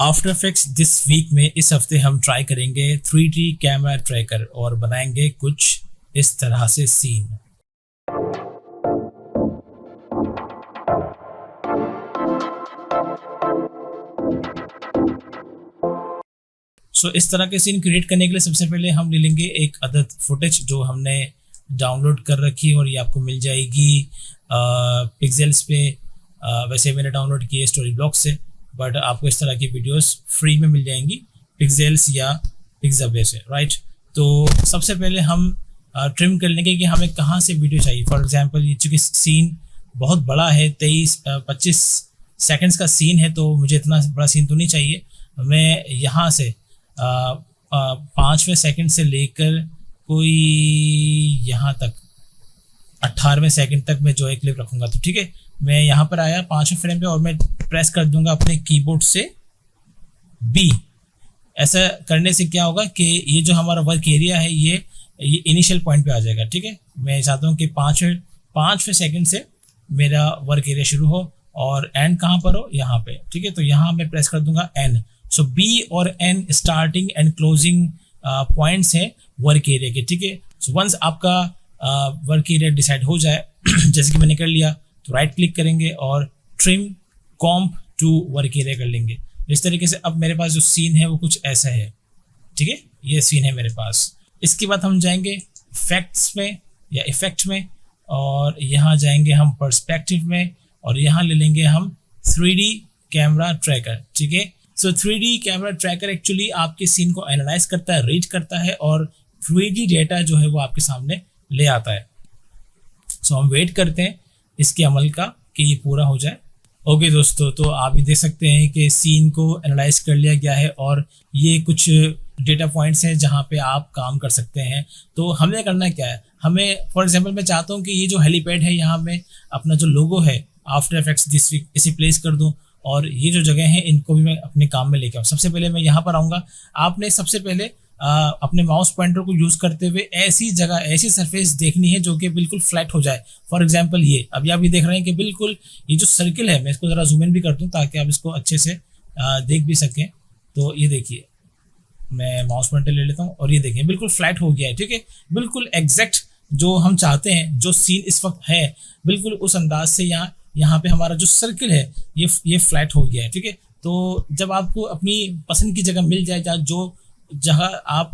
After effects this week में इस हफ्ते हम ट्राई करेंगे 3D कैमरा ट्रैकर और बनाएंगे कुछ इस तरह से सीन। इस तरह के सीन क्रिएट करने के लिए सबसे पहले हम ले लेंगे एक अदद फुटेज जो हमने डाउनलोड कर रखी है और ये आपको मिल जाएगी पिक्सेल्स पे। वैसे मैंने डाउनलोड की है स्टोरी ब्लॉक से, बट आपको इस तरह की वीडियोस फ्री में मिल जाएंगी पिक्सेल्स या पिक्साबे से, राइट। तो सबसे पहले हम ट्रिम कर लेंगे कि हमें कहाँ से वीडियो चाहिए। फॉर एग्जांपल ये चूँकि सीन बहुत बड़ा है, 23-25 सेकंड्स का सीन है, तो मुझे इतना बड़ा सीन तो नहीं चाहिए। मैं यहाँ से 5वें सेकंड से लेकर कोई यहाँ तक 18वें सेकंड तक मैं जो है क्लिप रखूँगा। तो ठीक है, मैं यहाँ पर आया 5वें फ्रेम पे और मैं प्रेस कर दूंगा अपने कीबोर्ड से B। ऐसा करने से क्या होगा कि ये जो हमारा वर्क एरिया है ये इनिशियल पॉइंट पे आ जाएगा। ठीक है, मैं चाहता हूँ कि 5वें सेकंड से मेरा वर्क एरिया शुरू हो और एंड कहाँ पर हो, यहाँ पे। ठीक है, तो यहाँ मैं प्रेस कर दूंगा N। सो B और N starting and closing points हैं वर्क एरिया के। ठीक है, सो वंस आपका वर्क एरिया डिसाइड हो जाए जैसे कि मैंने कर लिया, तो राइट क्लिक करेंगे और trim comp to work area कर लेंगे। इस तरीके से अब मेरे पास जो सीन है वो कुछ ऐसा है। ठीक है, ये सीन है मेरे पास। इसके बाद हम जाएंगे इफेक्ट्स में या इफेक्ट में और यहाँ जाएंगे हम पर्सपेक्टिव में और यहाँ ले लेंगे हम 3D कैमरा ट्रैकर। ठीक है, सो 3D कैमरा ट्रैकर एक्चुअली आपके सीन को एनालाइज करता है, रीड करता है और 3D डेटा जो है वो आपके सामने ले आता है। सो हम वेट करते हैं इसके अमल का कि ये पूरा हो जाए। ओके दोस्तों, तो आप ये देख सकते हैं कि सीन को एनालाइज कर लिया गया है और ये कुछ डेटा पॉइंट्स हैं जहाँ पे आप काम कर सकते हैं। तो हमें करना क्या है, हमें फॉर एग्जांपल मैं चाहता हूँ कि ये जो हेलीपैड है यहाँ में अपना जो लोगो है आफ्टर इफेक्ट्स दिस वीक इसे प्लेस कर दूँ और ये जो जगह है इनको भी मैं अपने काम में लेके आऊँ। सबसे पहले मैं यहाँ पर आऊँगा। आपने सबसे पहले अपने माउस पॉइंटर को यूज़ करते हुए ऐसी जगह, ऐसी सरफेस देखनी है जो कि बिल्कुल फ्लैट हो जाए। फॉर एग्जांपल ये अभी आप ये देख रहे हैं कि बिल्कुल ये जो सर्किल है, मैं इसको ज़रा जूम इन भी कर दूं ताकि आप इसको अच्छे से देख भी सकें। तो ये देखिए, मैं माउस पॉइंटर ले लेता हूँ और ये देखिए बिल्कुल फ्लैट हो गया है। ठीक है, बिल्कुल एग्जैक्ट जो हम चाहते हैं, जो सीन इस वक्त है बिल्कुल उस अंदाज से यहाँ पे हमारा जो सर्किल है ये फ्लैट हो गया है। ठीक है, तो जब आपको अपनी पसंद की जगह मिल जाए जहाँ आप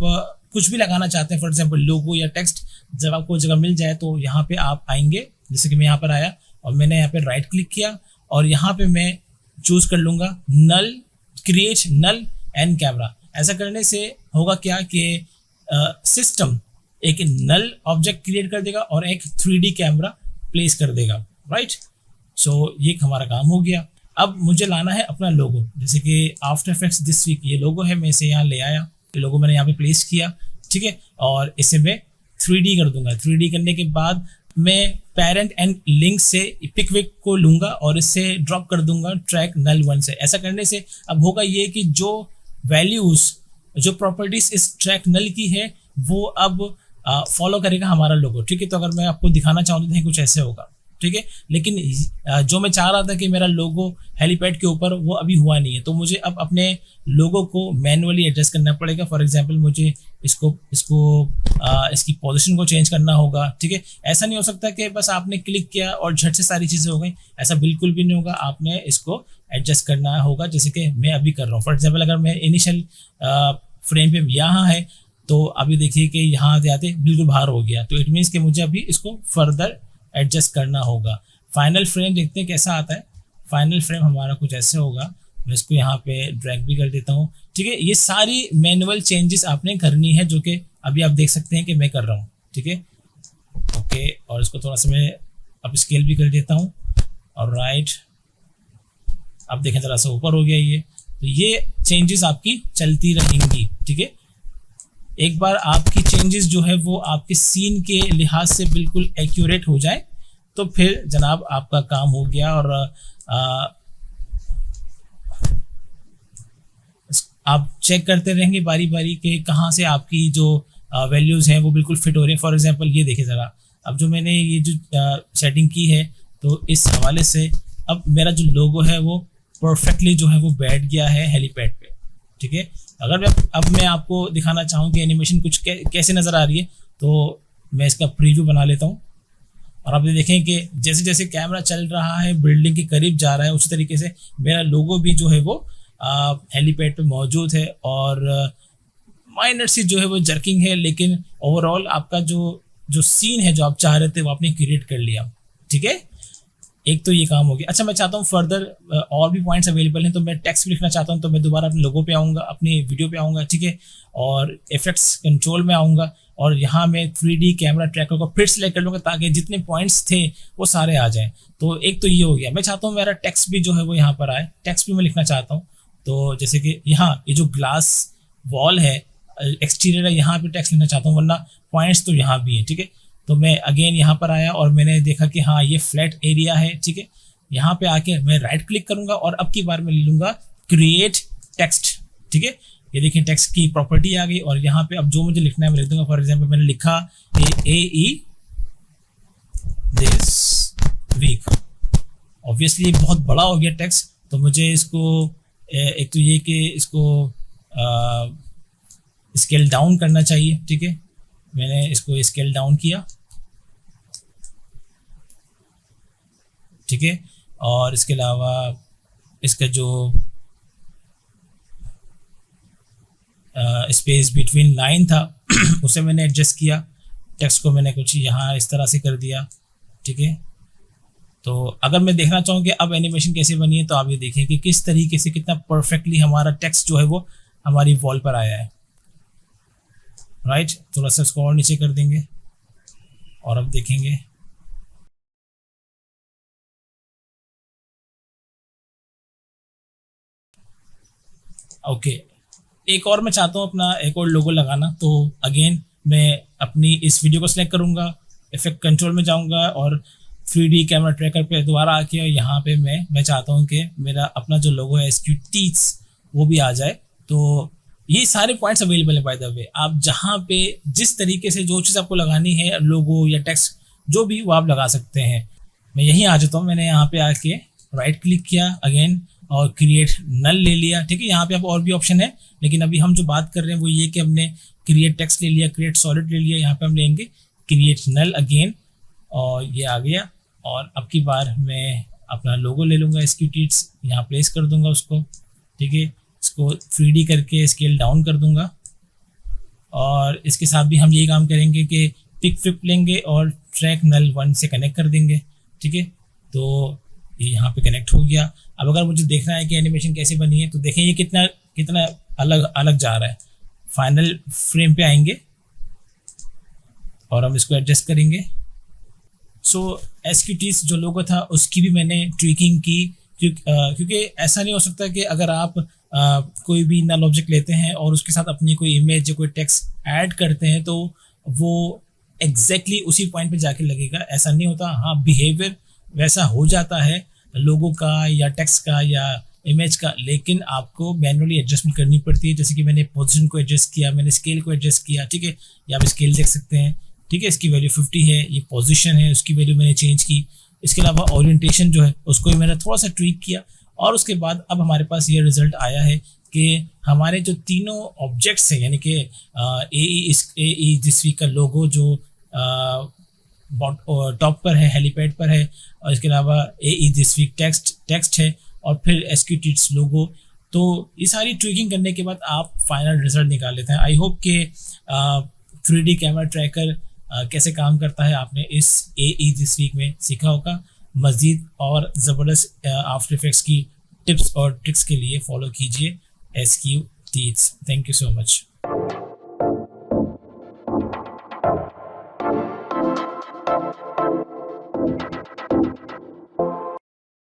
कुछ भी लगाना चाहते हैं, फॉर एग्जांपल लोगो या टेक्स्ट, जब आपको जगह मिल जाए तो यहाँ पे आप आएंगे। जैसे कि मैं यहाँ पर आया और मैंने यहाँ पे राइट क्लिक किया और यहाँ पे मैं चूज़ कर लूँगा नल, क्रिएट नल एंड कैमरा। ऐसा करने से होगा क्या कि सिस्टम एक नल ऑब्जेक्ट क्रिएट कर देगा और एक 3D कैमरा प्लेस कर देगा, राइट। सो ये हमारा काम हो गया। अब मुझे लाना है अपना लोगो। जैसे कि आफ्टर इफेक्ट्स दिस वीक ये लोगो है, मैं इसे यहाँ ले आया, ये लोगो मैंने यहाँ पे प्लेस किया। ठीक है, और इसे मैं 3D कर दूंगा। 3D करने के बाद मैं पेरेंट एंड लिंक से पिकविक को लूंगा और इससे ड्रॉप कर दूंगा ट्रैक नल 1 से। ऐसा करने से अब होगा ये कि जो वैल्यूज, जो प्रॉपर्टीज इस ट्रैक नल की है वो अब फॉलो करेगा हमारा लोगो। ठीक है, तो अगर मैं आपको दिखाना चाहूँ तो कुछ ऐसे होगा। ठीक है, लेकिन जो मैं चाह रहा था कि मेरा लोगो हेलीपैड के ऊपर, वो अभी हुआ नहीं है, तो मुझे अब अपने लोगो को मैनुअली एडजस्ट करना पड़ेगा। फॉर एग्जांपल मुझे इसकी पोजीशन को चेंज करना होगा। ठीक है, ऐसा नहीं हो सकता कि बस आपने क्लिक किया और झट से सारी चीज़ें हो गई, ऐसा बिल्कुल भी नहीं होगा। आपने इसको एडजस्ट करना होगा जैसे कि मैं अभी कर रहा हूँ। फॉर एग्जाम्पल अगर मैं इनिशियल फ्रेम पे यहाँ है तो अभी देखिए कि यहाँ आते आते बिल्कुल बाहर हो गया, तो इट मीन्स कि मुझे अभी इसको फर्दर एडजस्ट करना होगा। फाइनल फ्रेम देखते हैं कैसा आता है। फाइनल फ्रेम हमारा कुछ ऐसे होगा। मैं इसको यहाँ पे ड्रैग भी कर देता हूँ। ठीक है, ये सारी मैनुअल चेंजेस आपने करनी है जो कि अभी आप देख सकते हैं कि मैं कर रहा हूँ। ठीक है, ओके, और इसको थोड़ा सा मैं अब स्केल भी कर देता हूँ और राइट, अब देखें ज़रा सा ऊपर हो गया ये। तो ये चेंजेस आपकी चलती रहेंगी। ठीक है, एक बार आपकी चेंजेस जो है वो आपके सीन के लिहाज से बिल्कुल एक्यूरेट हो जाए तो फिर जनाब आपका काम हो गया। और आप चेक करते रहेंगे बारी बारी के कहाँ से आपकी जो वैल्यूज़ हैं वो बिल्कुल फिट हो रही हैं। फॉर एग्जांपल ये देखिए ज़रा, अब जो मैंने ये जो सेटिंग की है तो इस हवाले से अब मेरा जो लोगो है वो परफेक्टली जो है वो बैठ गया है हेलीपैड पे। ठीक है, अगर अब मैं आपको दिखाना चाहूँ कि एनिमेशन कुछ कैसे नज़र आ रही है, तो मैं इसका प्रीव्यू बना लेता हूँ और आप देखें कि जैसे जैसे कैमरा चल रहा है बिल्डिंग के करीब जा रहा है, उसी तरीके से मेरा लोगो भी जो है वो हेलीपैड पे मौजूद है और माइनर सी जो है वो जर्किंग है, लेकिन ओवरऑल आपका जो सीन है जो आप चाह रहे थे वो आपने क्रिएट कर लिया। ठीक है, एक तो ये काम हो गया। अच्छा, मैं चाहता हूँ फर्दर और भी पॉइंट्स अवेलेबल हैं, तो मैं टेक्स्ट लिखना चाहता हूँ, तो मैं दोबारा अपने लोगो पे आऊँगा, अपनी वीडियो पे आऊँगा। ठीक है, और इफेक्ट्स कंट्रोल में आऊँगा और यहाँ मैं 3D कैमरा ट्रैकर को फिर सेलेक्ट कर लूँगा ताकि जितने पॉइंट्स थे वो सारे आ जाएँ। तो एक तो ये हो गया। मैं चाहता हूँ मेरा टेक्स्ट भी जो है वो यहाँ पर आए, टेक्स्ट भी मैं लिखना चाहता हूँ। तो जैसे कि यहाँ ये जो ग्लास वॉल है एक्सटीरियर है, यहाँ पे टेक्स्ट लिखना चाहता हूँ, वरना पॉइंट्स तो यहाँ भी हैं। ठीक है, तो मैं अगेन यहाँ पर आया और मैंने देखा कि हाँ ये फ्लैट एरिया है। ठीक है, यहाँ पे आके मैं राइट क्लिक करूँगा और अब की बार मैं ले लूँगा क्रिएट टेक्स्ट। ठीक है, ये देखिए टेक्स्ट की प्रॉपर्टी आ गई और यहाँ पे अब जो मुझे लिखना है मैं लिख दूंगा। फॉर एग्जाम्पल मैंने लिखा AE दिस वीक। ऑब्वियसली बहुत बड़ा हो गया टेक्स्ट, तो मुझे इसको एक तो ये कि इसको स्केल डाउन करना चाहिए। ठीक है, मैंने इसको स्केल डाउन किया। ठीक है, और इसके अलावा इसका जो स्पेस बिटवीन लाइन था उसे मैंने एडजस्ट किया। टेक्स्ट को मैंने कुछ यहाँ इस तरह से कर दिया। ठीक है, तो अगर मैं देखना चाहूँ कि अब एनिमेशन कैसे बनी है, तो आप ये देखें कि किस तरीके से कितना परफेक्टली हमारा टेक्स्ट जो है वो हमारी वॉल पर आया है। राइट, थोड़ा सा इसको और नीचे कर देंगे और अब देखेंगे। ओके, एक और मैं चाहता हूँ अपना एक और लोगो लगाना, तो अगेन मैं अपनी इस वीडियो को सिलेक्ट करूँगा, इफेक्ट कंट्रोल में जाऊँगा और 3D कैमरा ट्रैकर पे दोबारा आके यहाँ पे मैं चाहता हूँ कि मेरा अपना जो लोगो है इसकी टीथ्स वो भी आ जाए। तो ये सारे पॉइंट्स अवेलेबल है बाय द वे, आप जहाँ पे जिस तरीके से जो चीज़ आपको लगानी है लोगो या टेक्स्ट जो भी वो आप लगा सकते हैं। मैं यहीं आ जाता हूँ, मैंने यहाँ पे आके राइट क्लिक किया अगेन और क्रिएट नल ले लिया। ठीक है, यहाँ पे आप और भी ऑप्शन है, लेकिन अभी हम जो बात कर रहे हैं वो ये कि हमने क्रिएट टेक्स्ट ले लिया, क्रिएट सॉलिड ले लिया। यहाँ पे हम लेंगे क्रिएट नल अगेन और ये आ गया। और अब की बार मैं अपना लोगो ले लूँगा, इसकी टीट्स यहाँ प्लेस कर दूँगा उसको। ठीक है, इसको 3D करके स्केल डाउन कर दूँगा और इसके साथ भी हम यही काम करेंगे कि पिक फ्लिप लेंगे और ट्रैक नल 1 से कनेक्ट कर देंगे। ठीक है, तो ये यहाँ पे कनेक्ट हो गया। अब अगर मुझे देखना है कि एनिमेशन कैसे बनी है, तो देखें ये कितना कितना अलग अलग जा रहा है। फाइनल फ्रेम पे आएंगे और हम इसको एडजस्ट करेंगे। सो SQTs जो लोगो था उसकी भी मैंने ट्विकिंग की, क्योंकि ऐसा नहीं हो सकता कि अगर आप कोई भी नल ऑब्जेक्ट लेते हैं और उसके साथ अपनी कोई इमेज या कोई टेक्स्ट ऐड करते हैं तो वो एग्जैक्टली उसी पॉइंट पे जाके लगेगा, ऐसा नहीं होता। हाँ, बिहेवियर वैसा हो जाता है लोगो का या टेक्स्ट का या इमेज का, लेकिन आपको मैनुअली एडजस्टमेंट करनी पड़ती है। जैसे कि मैंने पोजीशन को एडजस्ट किया, मैंने स्केल को एडजस्ट किया। ठीक है, या आप स्केल देख सकते हैं। ठीक है, इसकी वैल्यू 50 है, ये पोजीशन है उसकी वैल्यू मैंने चेंज की। इसके अलावा ओरिएंटेशन जो है उसको भी मैंने थोड़ा सा ट्वीक किया और उसके बाद अब हमारे पास ये रिजल्ट आया है कि हमारे जो तीनों ऑब्जेक्ट्स हैं, यानी कि AE दिस वीक का लोगो जो टॉप पर है, हेलीपैड पर है, और इसके अलावा AE दिस वीक टेक्स्ट है और फिर SQTs लोगो। तो ये सारी ट्विकिंग करने के बाद आप फाइनल रिजल्ट निकाल लेते हैं। आई होप कि 3D कैमरा ट्रैकर कैसे काम करता है आपने इस AE दिस वीक में सीखा होगा। मज़ीद और ज़बरदस्त आफ्टर इफेक्ट्स की टिप्स और ट्रिक्स के लिए फॉलो कीजिए SQTs। Thank you so much.